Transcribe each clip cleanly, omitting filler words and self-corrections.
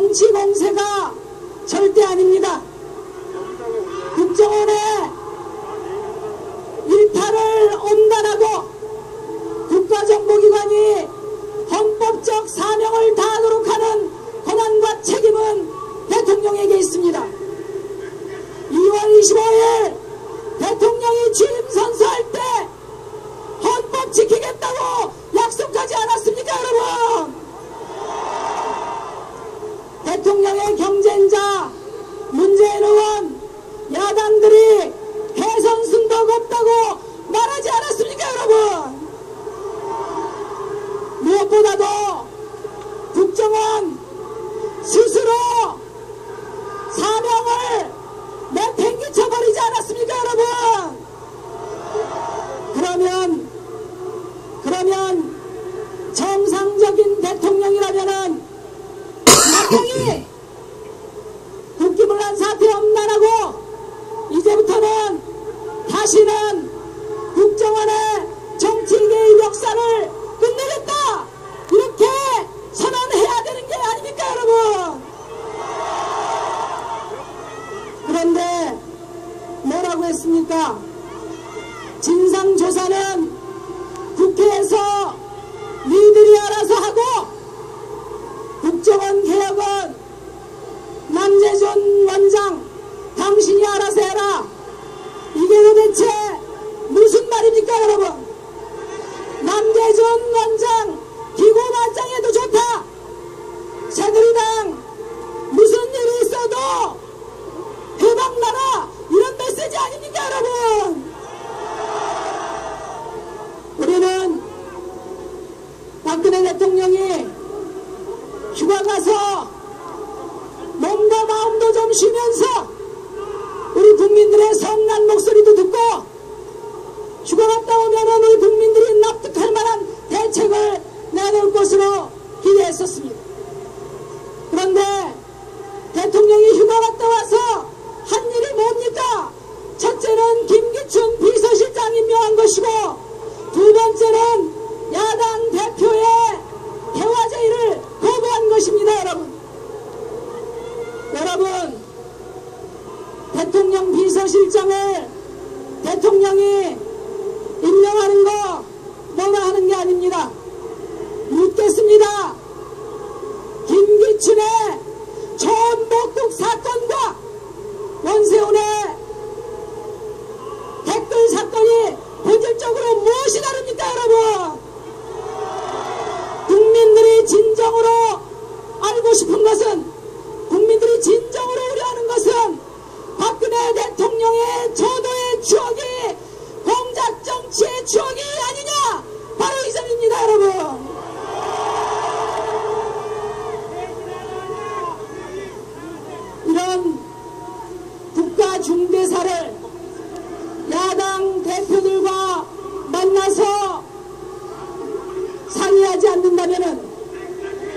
정치 공세가 절대 아닙니다. 국정원의 일탈을 엄단하고 국가정보기관이 헌법적 사명을 다하도록 하는 권한과 책임은 대통령에게 있습니다. 2월 25일 대통령이 취임 선서할 때 헌법 지키겠다고 약속하지 않았습니까, 여러분? 대통령의 경쟁자 문재인 의원, 야당들이 대선 승부가 없다고 말하지 않았습니까, 여러분? 무엇보다도 국정원 스스로 사명을 내팽개쳐버리지 않았습니까, 여러분? 그러면 정상적인 대통령이라면은 분명히 국기문란 사태 엄단하고 이제부터는 다시는 국정원의 정치개입 역사를 끝내겠다, 이렇게 선언해야 되는 게 아닙니까, 여러분? 그런데 뭐라고 했습니까? 진상조사는 국회에서 니들이 알아서 하고 국정원 개혁은 남재준 원장 당신이 알아서 해라. 이게 도대체 무슨 말입니까, 여러분? 남재준 원장 기고만장해도 좋다. 새누리당 무슨 일이 있어도 해방나라, 이런 메시지 아닙니까, 여러분? 우리는 박근혜 대통령이 휴가 가서 몸도 마음도 좀 쉬면서 우리 국민들의 성난 목소리도 듣고 휴가 갔다 오면은 우리 국민들이 납득할 만한 대책을 내놓을 것으로 기대했었습니다. 그런데 대통령이 휴가 갔다 와서 한 일이 뭡니까? 첫째는 김기춘 비서실장 임명한 것이고, 두 번째는 야당 대표의 대화제의를 거부한 것입니다, 여러분. 대통령 비서실장을 대통령이 임명하는 거 뭐라 하는 게 아닙니다. 묻겠습니다. 김기춘의 초원복국 사건과 원세훈의 댓글 사건이 본질적으로 무엇이 다릅니까, 여러분? 국민들이 진정으로 알고 싶은 것은, 국민들이 진정으로 우려하는 것은 박근혜 대통령의 저도의 추억이 공작 정치의 추억이 아니냐, 바로 이 점입니다, 여러분. 이런 국가 중대사를 야당 대표들과 만나서 상의하지 않는다면은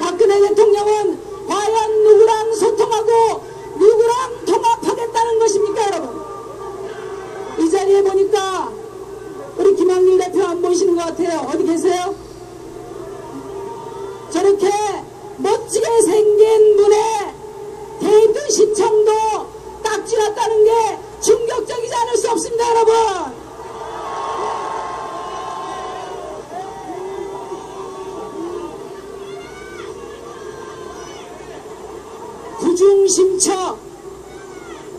박근혜 대통령은 과연 누구랑 소통하고 누구랑 통합하겠다는 것입니까, 여러분? 이 자리에 보니까 우리 김한길 대표 안 보이시는 것 같아요. 어디 계세요? 저렇게 멋지게 생긴 분의 데이트 시청도 딱 지났다는 게 충격적이지 않을 수 없습니다, 여러분.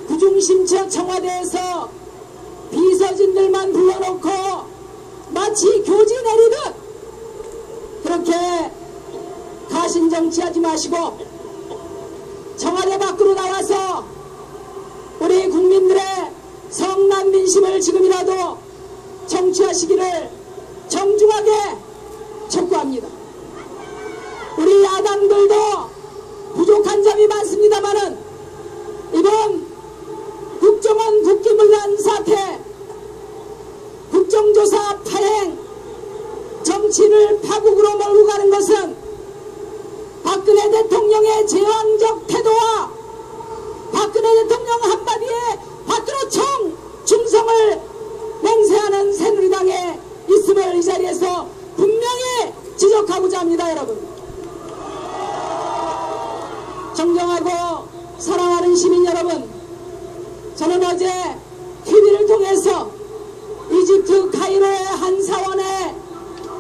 구중심처 청와대에서 비서진들만 불러놓고 마치 교지 내리듯 그렇게 가신정치하지 마시고 청와대 밖으로 나와서 우리 국민들의 성난 민심을 지금이라도 정치하시기를 정중하게 촉구합니다. 우리 야당들도 부족한 점이 많습니다만은 이번 국정원 국기문란 사태, 국정조사 파행, 정치를 파국으로 몰고 가는 것은 박근혜 대통령의 제왕적 태도와 박근혜 대통령 한마디에 밖으로 충성을 맹세하는 새누리당에 있음을 이 자리에서 분명히 지적하고자 합니다, 여러분. 정경화 여러분, 저는 어제 TV를 통해서 이집트 카이로의 한 사원의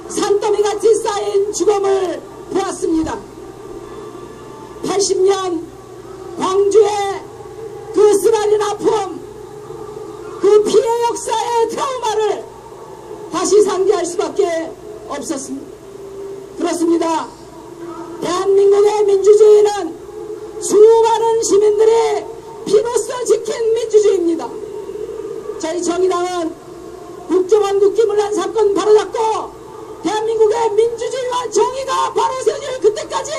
산더미같이 쌓인 죽음을 보았습니다. 80년 광주의 그 쓰라린 아픔, 그 피해 역사의 트라우마를 다시 상기할 수밖에 없었습니다. 그렇습니다. 대한민국의 민주주의는 수많은 시민들이 피로써 지킨 민주주의입니다. 저희 정의당은 국정원 국기문란 사건 바로잡고 대한민국의 민주주의와 정의가 바로 세워질 그때까지